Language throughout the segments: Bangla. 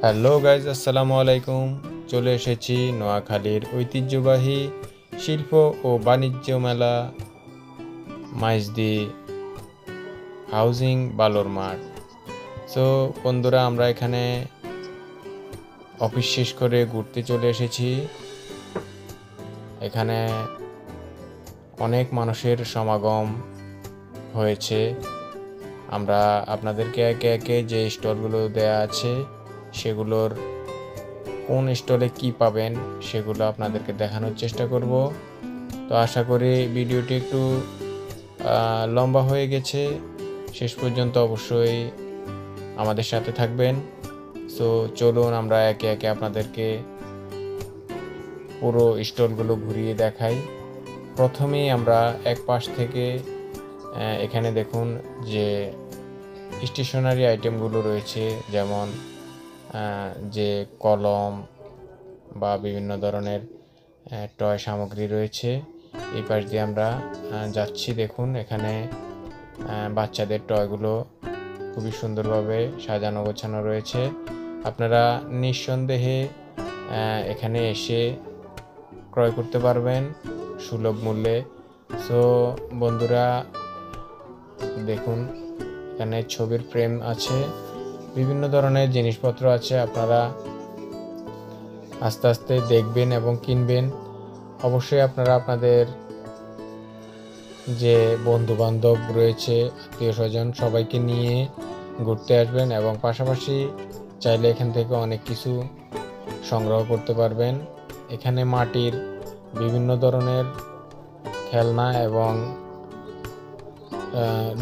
হ্যালো গাইজ, আসসালামু আলাইকুম। চলে এসেছি নোয়াখালীর ঐতিহ্যবাহী শিল্প ও বাণিজ্য মেলা মাইজদি হাউজিং বালুর মাঠ। সো বন্ধুরা, আমরা এখানে অফিস শেষ করে ঘুরতে চলে এসেছি। এখানে অনেক মানুষের সমাগম হয়েছে। আমরা আপনাদেরকে একে একে যে স্টলগুলো দেয়া আছে সেগুলোর কোন স্টলে কি পাবেন সেগুলো আপনাদেরকে দেখানোর চেষ্টা করব। তো আশা করি ভিডিওটি একটু লম্বা হয়ে গেছে, শেষ পর্যন্ত অবশ্যই আমাদের সাথে থাকবেন। সো চলুন আমরা একে একে আপনাদেরকে পুরো স্টলগুলো ঘুরিয়ে দেখাই। প্রথমেই আমরা এক পাশ থেকে এখানে দেখুন যে স্টেশনারি আইটেমগুলো রয়েছে, যেমন যে কলম বা বিভিন্ন ধরনের টয় সামগ্রী রয়েছে। এই পাশ দিয়ে আমরা যাচ্ছি। দেখুন এখানে বাচ্চাদের টয়গুলো খুবই সুন্দরভাবে সাজানো গোছানো রয়েছে। আপনারা নিঃসন্দেহে এখানে এসে ক্রয় করতে পারবেন সুলভ মূল্যে। সো বন্ধুরা দেখুন, এখানে ছবির ফ্রেম আছে, বিভিন্ন ধরনের জিনিসপত্র আছে। আপনারা আস্তে আস্তে দেখবেন এবং কিনবেন। অবশ্যই আপনারা আপনাদের যে বন্ধু বান্ধব রয়েছে, আত্মীয় স্বজন, সবাইকে নিয়ে ঘুরতে আসবেন এবং পাশাপাশি চাইলে এখান থেকে অনেক কিছু সংগ্রহ করতে পারবেন। এখানে মাটির বিভিন্ন ধরনের খেলনা এবং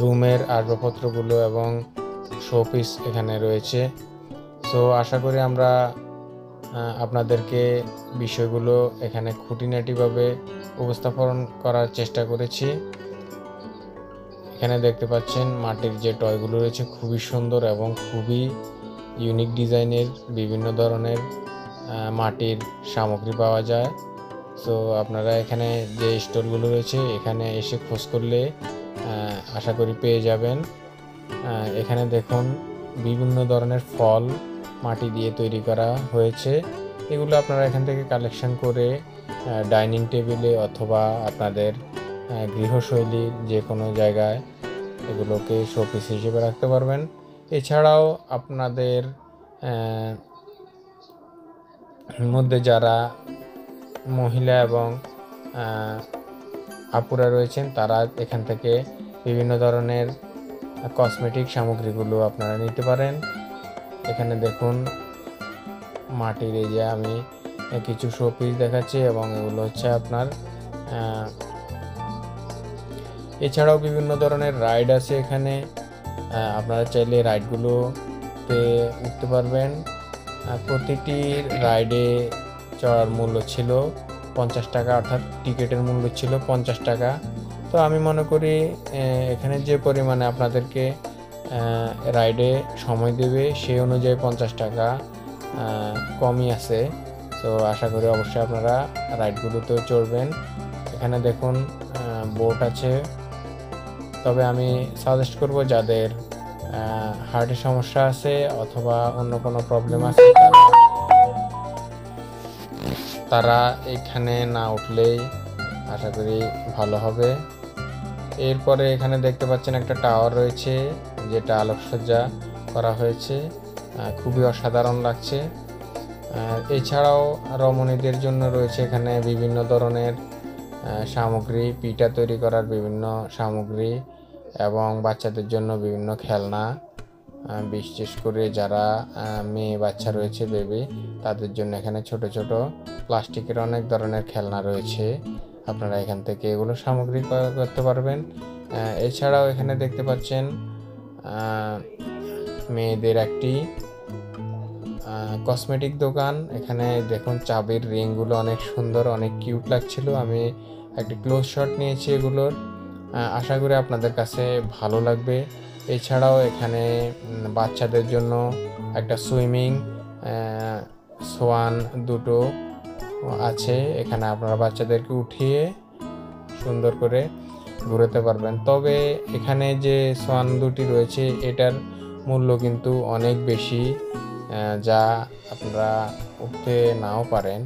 রুমের আসবাবপত্রগুলো এবং শোপিস এখানে রয়েছে। সো আশা করি আমরা আপনাদেরকে বিষয়গুলো এখানে খুঁটিনাটিভাবে উপস্থাপন করার চেষ্টা করেছি। এখানে দেখতে পাচ্ছেন মাটির যে টয়গুলো রয়েছে খুবই সুন্দর এবং খুবই ইউনিক ডিজাইনের বিভিন্ন ধরনের মাটির সামগ্রী পাওয়া যায়। সো আপনারা এখানে যে স্টলগুলো রয়েছে এখানে এসে খোঁজ করলে আশা করি পেয়ে যাবেন। এখানে দেখুন বিভিন্ন ধরনের ফল মাটি দিয়ে তৈরি করা হয়েছে। এগুলো আপনারা এখান থেকে কালেকশন করে ডাইনিং টেবিলে অথবা আপনাদের গৃহশৈলীর যে কোনো জায়গায় এগুলোকে শোপিস হিসেবে রাখতে পারবেন। এছাড়াও আপনাদের মধ্যে যারা মহিলা এবং আপুরা রয়েছেন তারা এখান থেকে বিভিন্ন ধরনের কসমেটিক সামগ্রীগুলো আপনারা নিতে পারেন। এখানে দেখুন মাটির এই যে আমি কিছু শোপিস দেখাচ্ছি এবং এগুলো হচ্ছে আপনার এছাড়াও বিভিন্ন ধরনের রাইড আছে এখানে। আপনারা চাইলে রাইডগুলোতে উঠতে পারবেন। প্রতিটি রাইডে চড়ার মূল্য ছিল 50 টাকা, অর্থাৎ টিকিটের মূল্য ছিল 50 টাকা। তো আমি মনে করি এখানে যে পরিমাণে আপনাদেরকে রাইডে সময় দেবে সেই অনুযায়ী 50 টাকা কমই আছে। তো আশা করি অবশ্যই আপনারা রাইডগুলোতেও চড়বেন। এখানে দেখুন বোট আছে, তবে আমি সাজেস্ট করব যাদের হার্টের সমস্যা আছে অথবা অন্য কোনো প্রবলেম আছে তারা এখানে না উঠলেই আশা করি ভালো হবে। এরপরে এখানে দেখতে পাচ্ছেন একটা টাওয়ার রয়েছে যেটা আলোকসজ্জা করা হয়েছে, খুবই অসাধারণ লাগছে। এছাড়াও রমণীদের জন্য রয়েছে এখানে বিভিন্ন ধরনের সামগ্রী, পিঠা তৈরি করার বিভিন্ন সামগ্রী এবং বাচ্চাদের জন্য বিভিন্ন খেলনা। বিশেষ করে যারা মেয়ে বাচ্চা রয়েছে, বেবি, তাদের জন্য এখানে ছোট ছোট প্লাস্টিকের অনেক ধরনের খেলনা রয়েছে। আপনারা এখান থেকে এগুলো সামগ্রী ক্রয় করতে পারবেন। এছাড়াও এখানে দেখতে পাচ্ছেন মেয়েদের একটি কসমেটিক দোকান। এখানে দেখুন চাবির রিংগুলো অনেক সুন্দর, অনেক কিউট লাগছিল। আমি একটি ক্লোজ শট নিয়েছি এগুলোর, আশা করি আপনাদের কাছে ভালো লাগবে। এছাড়াও এখানে বাচ্চাদের জন্য একটা সুইমিং সোয়ান দুটো আছে, এখানে আপনারা বাচ্চাদেরকে উঠিয়ে সুন্দর করে ঘুরাতে পারবেন। তবে এখানে যে সোয়ান দুটি রয়েছে এটার মূল্য কিন্তু অনেক বেশি, যা আপনারা উঠতে নাও পারেন।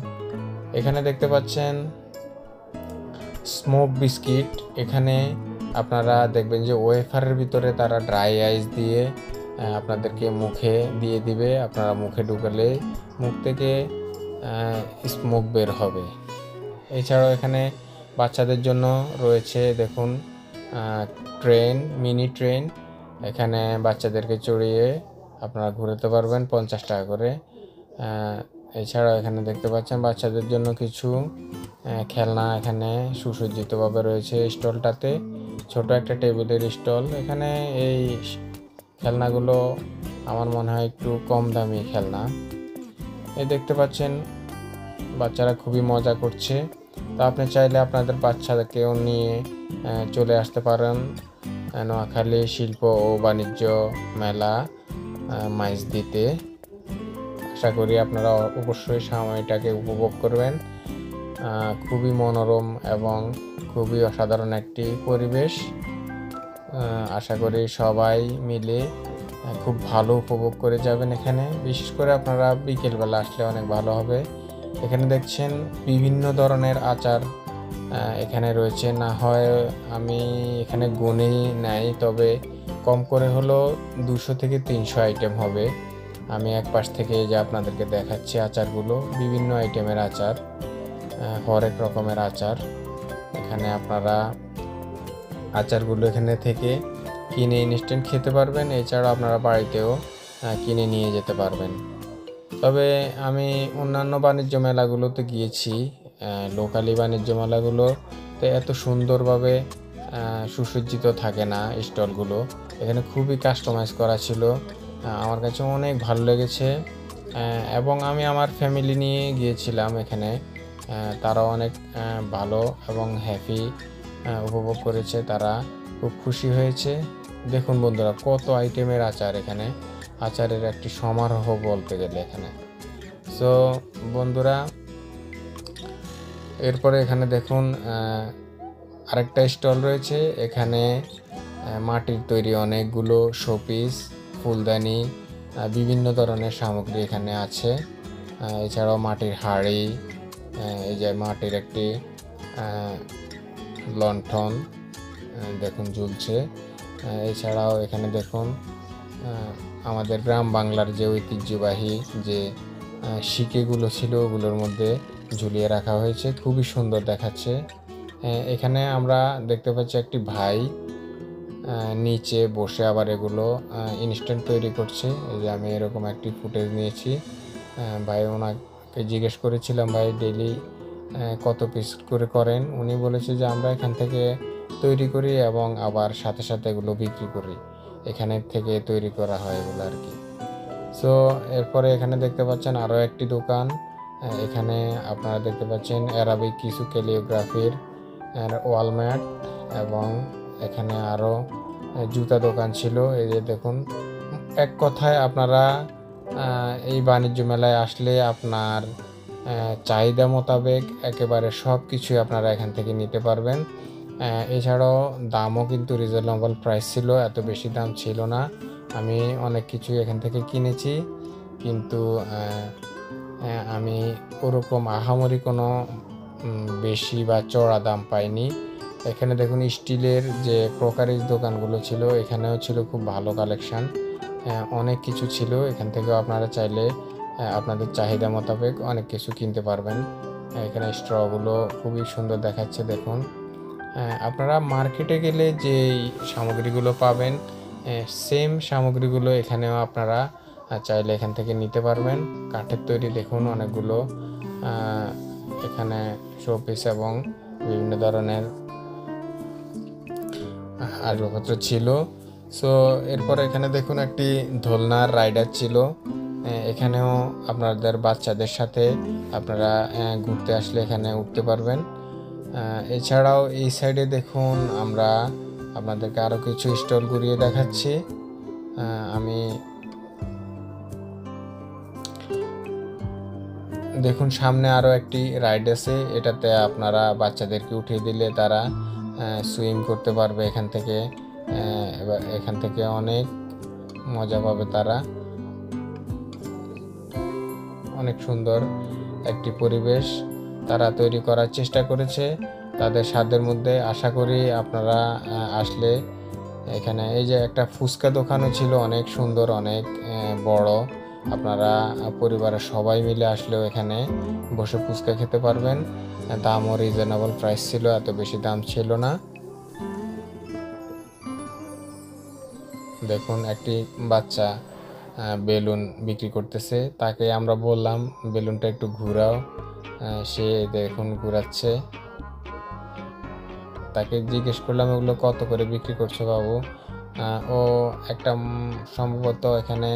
এখানে দেখতে পাচ্ছেন স্মোক বিস্কিট। এখানে আপনারা দেখবেন যে ওয়েফারের ভিতরে তারা ড্রাই আইস দিয়ে আপনাদেরকে মুখে দিয়ে দিবে। আপনারা মুখে ঢুকালে মুখ থেকে স্মোক বের হবে। এছাড়াও এখানে বাচ্চাদের জন্য রয়েছে দেখুন ট্রেন, মিনি ট্রেন। এখানে বাচ্চাদেরকে চড়িয়ে আপনারা ঘুরতে পারবেন 50 টাকা করে। এছাড়াও এখানে দেখতে পাচ্ছেন বাচ্চাদের জন্য কিছু খেলনা এখানে সুসজ্জিতভাবে রয়েছে স্টলটাতে। ছোট একটা টেবিলের স্টল। এখানে এই খেলনাগুলো আমার মনে হয় একটু কম দামি খেলনা। এই দেখতে পাচ্ছেন বাচ্চারা খুবই মজা করছে। তো আপনি চাইলে আপনাদের বাচ্চাদেরকেও নিয়ে চলে আসতে পারেন নোয়াখালী শিল্প ও বাণিজ্য মেলা মাইজদিতে। আশা করি আপনারা অবশ্যই সময়টাকে উপভোগ করবেন। খুবই মনোরম এবং খুবই অসাধারণ একটি পরিবেশ। আশা করি সবাই মিলে খুব ভালো উপভোগ করে যাবেন এখানে। বিশেষ করে আপনারা বিকেলবেলা আসলে অনেক ভালো হবে। এখানে দেখছেন বিভিন্ন ধরনের আচার এখানে রয়েছে। না হয় আমি এখানে গুনেই নাই, তবে কম করে হলো 200 থেকে 300 আইটেম হবে। আমি এক পাশ থেকে যে আপনাদেরকে দেখাচ্ছি আচারগুলো, বিভিন্ন আইটেমের আচার, হরেক রকমের আচার। এখানে আপনারা আচারগুলো এখানে থেকে কিনে ইনস্ট্যান্ট খেতে পারবেন। এছাড়াও আপনারা বাড়িতেও কিনে নিয়ে যেতে পারবেন। তবে আমি অন্যান্য বাণিজ্য মেলাগুলোতে গিয়েছি, লোকালি বাণিজ্য মেলাগুলোতে এত সুন্দরভাবে সুসজ্জিত থাকে না স্টলগুলো। এখানে খুবই কাস্টমাইজ করা ছিল। আমার কাছে অনেক ভালো লেগেছে এবং আমি আমার ফ্যামিলি নিয়ে গিয়েছিলাম এখানে। তারা অনেক ভালো এবং হ্যাপি উপভোগ করেছে। তারা খুব খুশি হয়েছে। দেখুন বন্ধুরা, কত আইটেমের আচার এখানে। আচারের একটি সমারোহ বলতে গেলে এখানে। সো বন্ধুরা, এরপরে এখানে দেখুন আরেকটা স্টল রয়েছে। এখানে মাটির তৈরি অনেকগুলো শোপিস, ফুলদানি, বিভিন্ন ধরনের সামগ্রী এখানে আছে। এছাড়াও মাটির হাঁড়ি, এই যে মাটির একটি লণ্ঠন দেখুন ঝুলছে। এছাড়াও এখানে দেখুন আমাদের গ্রাম বাংলার যে ঐতিহ্যবাহী যে শিকেগুলো ছিল ওগুলোর মধ্যে ঝুলিয়ে রাখা হয়েছে, খুবই সুন্দর দেখাচ্ছে। এখানে আমরা দেখতে পাচ্ছি একটি ভাই নিচে বসে আবার এগুলো ইনস্ট্যান্ট তৈরি করছে। এই যে আমি এরকম একটি ফুটেজ নিয়েছি। ভাই ওনাকে জিজ্ঞেস করেছিলাম, ভাই ডেইলি কত পিস করে করেন? উনি বলেছে যে আমরা এখান থেকে তৈরি করি এবং আবার সাথে সাথে এগুলো বিক্রি করি। এখানে থেকে তৈরি করা হয় এগুলো আর কি। সো এরপরে এখানে দেখতে পাচ্ছেন আরও একটি দোকান। এখানে আপনারা দেখতে পাচ্ছেন অ্যারাবিক কিছু ক্যালিওগ্রাফির ওয়ালম্যাট এবং এখানে আরও জুতা দোকান ছিল। এই যে দেখুন, এক কথায় আপনারা এই বাণিজ্য মেলায় আসলে আপনার চাহিদা মোতাবেক একেবারে সব কিছুই আপনারা এখান থেকে নিতে পারবেন। এছাড়াও দামও কিন্তু রিজনেবল প্রাইস ছিল, এত বেশি দাম ছিল না। আমি অনেক কিছুই এখান থেকে কিনেছি, কিন্তু আমি ওরকম আহামরি কোনো বেশি বা চড়া দাম পাইনি। এখানে দেখুন স্টিলের যে ক্রকারিজ দোকানগুলো ছিল, এখানেও ছিল খুব ভালো কালেকশান, অনেক কিছু ছিল। এখান থেকেও আপনারা চাইলে আপনাদের চাহিদা মোতাবেক অনেক কিছু কিনতে পারবেন। এখানে স্ট্রগুলো খুবই সুন্দর দেখাচ্ছে দেখুন। আপনারা মার্কেটে গেলে যে সামগ্রীগুলো পাবেন সেম সামগ্রীগুলো এখানেও আপনারা চাইলে এখান থেকে নিতে পারবেন। কাঠের তৈরি দেখুন অনেকগুলো এখানে শোপিস এবং বিভিন্ন ধরনের আসবাবপত্র ছিল। সো এরপর এখানে দেখুন একটি দোলনার রাইডার ছিল। এখানেও আপনাদের বাচ্চাদের সাথে আপনারা ঘুরতে আসলে এখানে উঠতে পারবেন। এছাড়াও এই সাইডে দেখুন আমরা আপনাদেরকে আরও কিছু স্টল ঘুরিয়ে দেখাচ্ছি। আমি দেখুন সামনে আরও একটি রাইড আছে, এটাতে আপনারা বাচ্চাদেরকে উঠিয়ে দিলে তারা সুইম করতে পারবে এখান থেকে। এবার এখান থেকে অনেক মজা পাবে তারা। অনেক সুন্দর একটি পরিবেশ তারা তৈরি করার চেষ্টা করেছে তাদের সাধ্যের মধ্যে। আশা করি আপনারা আসলে এখানে এই যে একটা ফুচকা দোকানও ছিল, অনেক সুন্দর, অনেক বড়। আপনারা পরিবারের সবাই মিলে আসলেও এখানে বসে ফুচকা খেতে পারবেন। দামও রিজনেবল প্রাইস ছিল, এত বেশি দাম ছিল না। দেখুন একটি বাচ্চা বেলুন বিক্রি করতেছে, তাকে আমরা বললাম বেলুনটা একটু ঘুরাও, সে দেখুন ঘুরাচ্ছে। তাকে জিজ্ঞেস করলাম এগুলো কত করে বিক্রি করছো বাবু? ও একটা সম্ভবত এখানে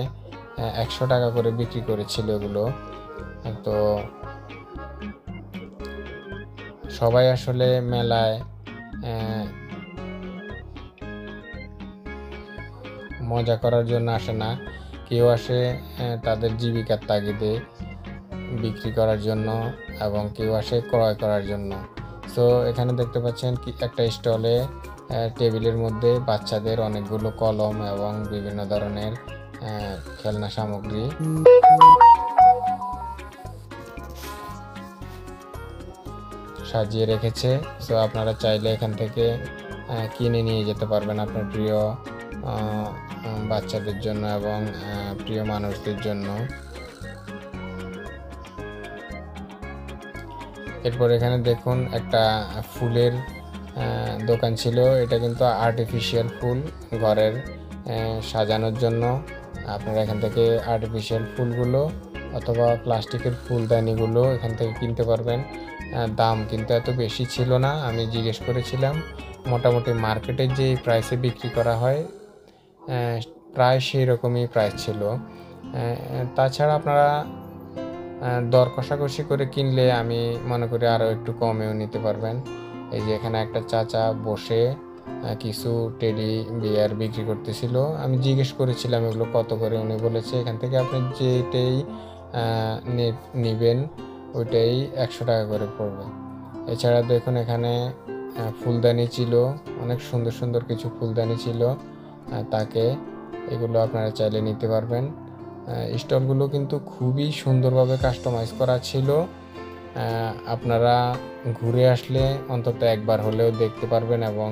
100 টাকা করে বিক্রি করেছিল এগুলো। তো সবাই আসলে মেলায় মজা করার জন্য আসে না, কেউ আসে তাদের জীবিকার তাগিদে বিক্রি করার জন্য এবং কেউ আসে ক্রয় করার জন্য। সো এখানে দেখতে পাচ্ছেন কি একটা স্টলে টেবিলের মধ্যে বাচ্চাদের অনেকগুলো কলম এবং বিভিন্ন ধরনের খেলনা সামগ্রী সাজিয়ে রেখেছে। সো আপনারা চাইলে এখান থেকে কিনে নিয়ে যেতে পারবেন আপনার প্রিয় বাচ্চাদের জন্য এবং প্রিয় মানুষদের জন্য। এরপর এখানে দেখুন একটা ফুলের দোকান ছিল, এটা কিন্তু আর্টিফিশিয়াল ফুল ঘরের সাজানোর জন্য। আপনারা এখান থেকে আর্টিফিশিয়াল ফুলগুলো অথবা প্লাস্টিকের ফুলদানিগুলো এখান থেকে কিনতে পারবেন। দাম কিন্তু এত বেশি ছিল না, আমি জিজ্ঞেস করেছিলাম। মোটামুটি মার্কেটের যে প্রাইসে বিক্রি করা হয় প্রায় সেই রকমই প্রাইস ছিল। তাছাড়া আপনারা দর কষাকষি করে কিনলে আমি মনে করি আরও একটু কমেও নিতে পারবেন। এই যে এখানে একটা চাচা বসে কিছু টেডি বিয়ার বিক্রি করতেছিল, আমি জিজ্ঞেস করেছিলাম এগুলো কত করে। উনি বলেছে এখান থেকে আপনি যেটাই নেবেন ওইটাই 100 টাকা করে পড়বে। এছাড়া দেখুন এখানে ফুলদানি ছিল, অনেক সুন্দর সুন্দর কিছু ফুলদানি ছিল, তাকে এগুলো আপনারা চাইলে নিতে পারবেন। স্টলগুলো কিন্তু খুবই সুন্দরভাবে কাস্টমাইজ করা ছিল, আপনারা ঘুরে আসলে অন্তত একবার হলেও দেখতে পারবেন এবং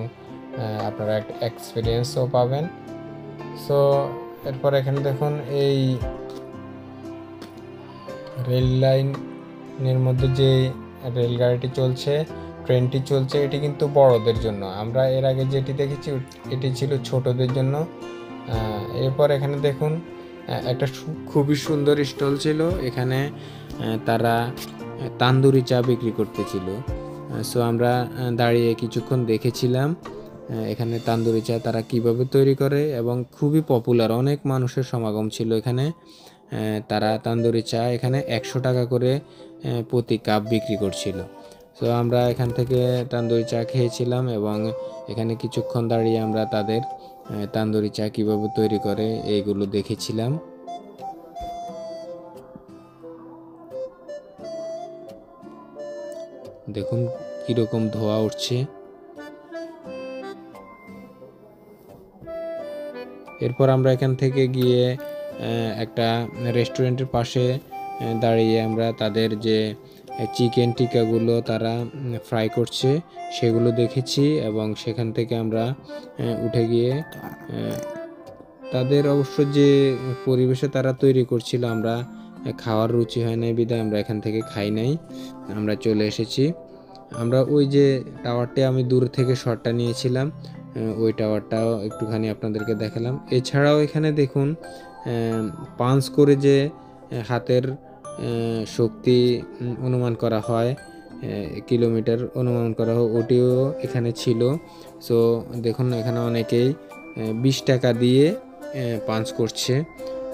আপনারা একটা এক্সপিরিয়েন্সও পাবেন। সো এরপর এখানে দেখুন এই রেল লাইনের মধ্যে যে রেলগাড়িটি চলছে, ট্রেনটি চলছে, এটি কিন্তু বড়দের জন্য। আমরা এর আগে যেটি দেখেছি এটি ছিল ছোটদের জন্য। এরপর এখানে দেখুন একটা খুবই সুন্দর স্টল ছিল, এখানে তারা তান্দুরি চা বিক্রি করতেছিল। সো আমরা দাঁড়িয়ে কিছুক্ষণ দেখেছিলাম এখানে তান্দুরি চা তারা কিভাবে তৈরি করে এবং খুবই পপুলার, অনেক মানুষের সমাগম ছিল এখানে। তারা তান্দুরি চা এখানে 100 টাকা করে প্রতি কাপ বিক্রি করছিল। সো আমরা এখান থেকে তান্দুরি চা খেয়েছিলাম এবং এখানে কিছুক্ষণ দাঁড়িয়ে আমরা তাদের তান্দুরি চা কীভাবে তৈরি করে এইগুলো দেখেছিলাম। দেখুন কীরকম ধোঁয়া উঠছে। এরপর আমরা এখান থেকে গিয়ে একটা রেস্টুরেন্টের পাশে দাঁড়িয়ে আমরা তাদের যে চিকেন টিক্কাগুলো তারা ফ্রাই করছে সেগুলো দেখেছি এবং সেখান থেকে আমরা উঠে গিয়ে তাদের অবশ্য যে পরিবেশে তারা তৈরি করছিল আমরা খাওয়ার রুচি হয় নাই বিধায় আমরা এখান থেকে খাই নাই, আমরা চলে এসেছি। আমরা ওই যে টাওয়ারটি আমি দূর থেকে শটটা নিয়েছিলাম ওই টাওয়ারটাও একটুখানি আপনাদেরকে দেখালাম। এছাড়াও এখানে দেখুন পাঞ্চ করে যে হাতের শক্তি অনুমান করা হয়, কিলোমিটার অনুমান করা হয়, ওটিও এখানে ছিল। সো দেখুন এখানে অনেকেই 20 টাকা দিয়ে পাঞ্চ করছে।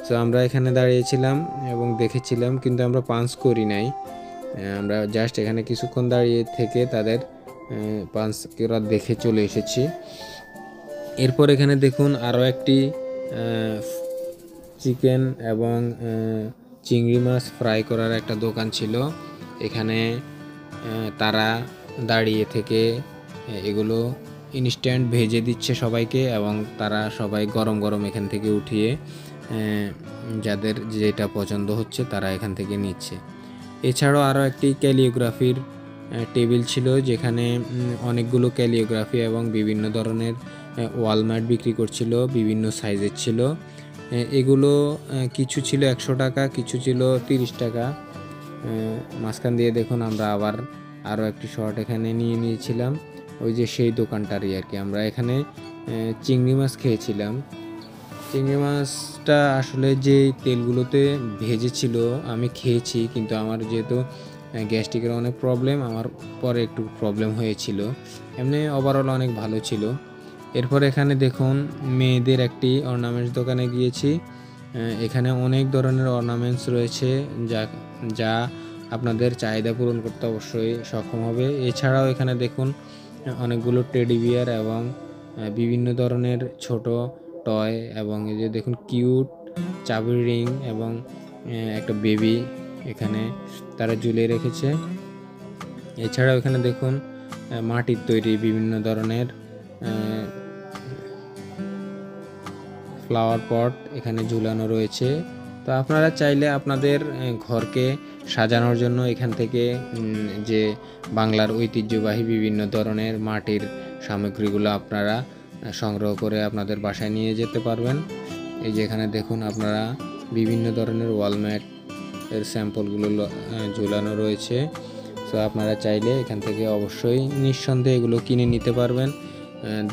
সো আমরা এখানে দাঁড়িয়েছিলাম এবং দেখেছিলাম, কিন্তু আমরা পাঞ্চ করি নাই, আমরা জাস্ট এখানে কিছুক্ষণ দাঁড়িয়ে থেকে তাদের পাঞ্চ করা দেখে চলে এসেছি। এরপর এখানে দেখুন আরও একটি চিকেন এবং চিংড়ি মাছ ফ্রাই করার একটা দোকান ছিল, এখানে তারা দাঁড়িয়ে থেকে এগুলো ইনস্ট্যান্ট ভেজে দিচ্ছে সবাইকে এবং তারা সবাই গরম গরম এখান থেকে উঠিয়ে যাদের যেটা পছন্দ হচ্ছে তারা এখান থেকে নিচ্ছে। এছাড়াও আরও একটি ক্যালিওগ্রাফির টেবিল ছিল, যেখানে অনেকগুলো ক্যালিওগ্রাফি এবং বিভিন্ন ধরনের ওয়াল ম্যাট বিক্রি করছিল, বিভিন্ন সাইজের ছিল। এগুলো কিছু ছিল 100 টাকা, কিছু ছিল 30 টাকা। মাঝখান দিয়ে দেখুন আমরা আবার আরও একটি শর্ট এখানে নিয়ে নিয়েছিলাম, ওই যে সেই দোকানটারই আর কি। আমরা এখানে চিংড়ি মাছ খেয়েছিলাম। চিংড়ি মাছটা আসলে যে তেলগুলোতে ভেজেছিল আমি খেয়েছি, কিন্তু আমার যেহেতু গ্যাস্ট্রিকের অনেক প্রবলেম, আমার পরে একটু প্রবলেম হয়েছিল। এমনি ওভারঅল অনেক ভালো ছিল। এরপর এখানে দেখুন মেয়েদের একটি অর্নামেন্টস দোকানে গিয়েছি। এখানে অনেক ধরনের অর্নামেন্টস রয়েছে, যা আপনাদের চাহিদা পূরণ করতে অবশ্যই সক্ষম হবে। এছাড়াও এখানে দেখুন অনেকগুলো টেডি বিয়ার এবং বিভিন্ন ধরনের ছোট টয়, এবং এই যে দেখুন কিউট চাবির রিং এবং একটা বেবি এখানে তারা ঝুলিয়ে রেখেছে। এছাড়াও এখানে দেখুন মাটির তৈরি বিভিন্ন ধরনের ফ্লাওয়ার পট এখানে ঝুলানো রয়েছে। তো আপনারা চাইলে আপনাদের ঘরকে সাজানোর জন্য এখান থেকে যে বাংলার ঐতিহ্যবাহী বিভিন্ন ধরনের মাটির সামগ্রীগুলো আপনারা সংগ্রহ করে আপনাদের বাসায় নিয়ে যেতে পারবেন। এই যে এখানে দেখুন আপনারা বিভিন্ন ধরনের ওয়ালম্যাট এর স্যাম্পলগুলো ঝুলানো রয়েছে। তো আপনারা চাইলে এখান থেকে অবশ্যই নিঃসন্দেহে এগুলো কিনে নিতে পারবেন।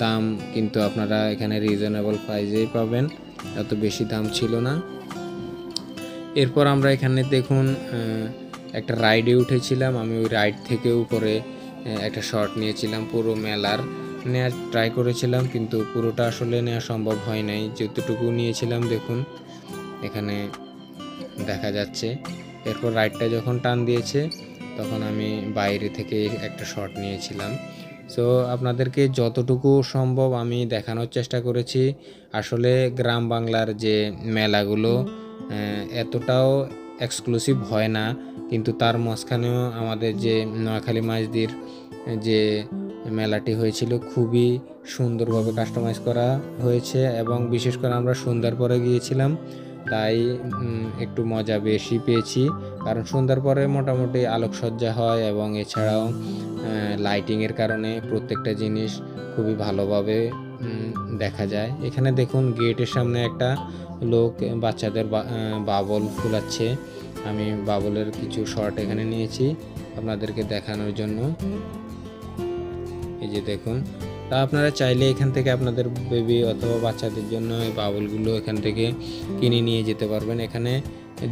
দাম কিন্তু আপনারা এখানে রিজনেবল প্রাইসেই পাবেন, এত বেশি দাম ছিল না। এরপর আমরা এখানে দেখুন একটা রাইডে উঠেছিলাম। আমি ওই রাইড থেকে উপরে একটা শট নিয়েছিলাম, পুরো মেলার নেওয়ার ট্রাই করেছিলাম, কিন্তু পুরোটা আসলে নেওয়া সম্ভব হয় নাই। যতটুকু নিয়েছিলাম দেখুন এখানে দেখা যাচ্ছে। এরপর রাইডটা যখন টান দিয়েছে তখন আমি বাইরে থেকে একটা শট নিয়েছিলাম। সো আপনাদেরকে যতটুকু সম্ভব আমি দেখানোর চেষ্টা করেছি। আসলে গ্রাম বাংলার যে মেলাগুলো এতটাও এক্সক্লুসিভ হয় না, কিন্তু তার মাঝখানেও আমাদের যে নোয়াখালী মাঝদির যে মেলাটি হয়েছিল খুবই সুন্দরভাবে কাস্টমাইজ করা হয়েছে, এবং বিশেষ করে আমরা সন্ধ্যার পরে গিয়েছিলাম, তাই একটু মজা বেশি পেয়েছি। কারণ সন্ধ্যার পরে মোটামুটি আলোকসজ্জা হয়, এবং এছাড়াও লাইটিংয়ের কারণে প্রত্যেকটা জিনিস খুবই ভালোভাবে দেখা যায়। এখানে দেখুন গেটের সামনে একটা লোক বাচ্চাদের বাবল ফুলাচ্ছে। আমি বাবলের কিছু শর্ট এখানে নিয়েছি আপনাদেরকে দেখানোর জন্য। এই যে দেখুন, তা আপনারা চাইলে এখান থেকে আপনাদের বেবি অথবা বাচ্চাদের জন্য এই বাবলগুলো এখান থেকে কিনে নিয়ে যেতে পারবেন। এখানে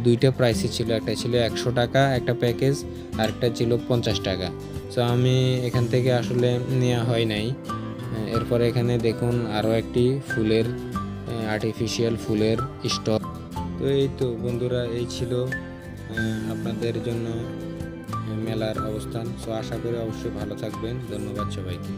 দুইটা প্রাইসই ছিল, একটা ছিল 100 টাকা একটা প্যাকেজ, আর একটা ছিল 50 টাকা। সো আমি এখান থেকে আসলে নেওয়া হয় নাই। এরপরে এখানে দেখুন আরও একটি ফুলের আর্টিফিশিয়াল ফুলের স্টল। তো এই তো বন্ধুরা, এই ছিল আপনাদের জন্য মেলার অবস্থান। সো আশা করি অবশ্যই ভালো থাকবেন। ধন্যবাদ সবাইকে।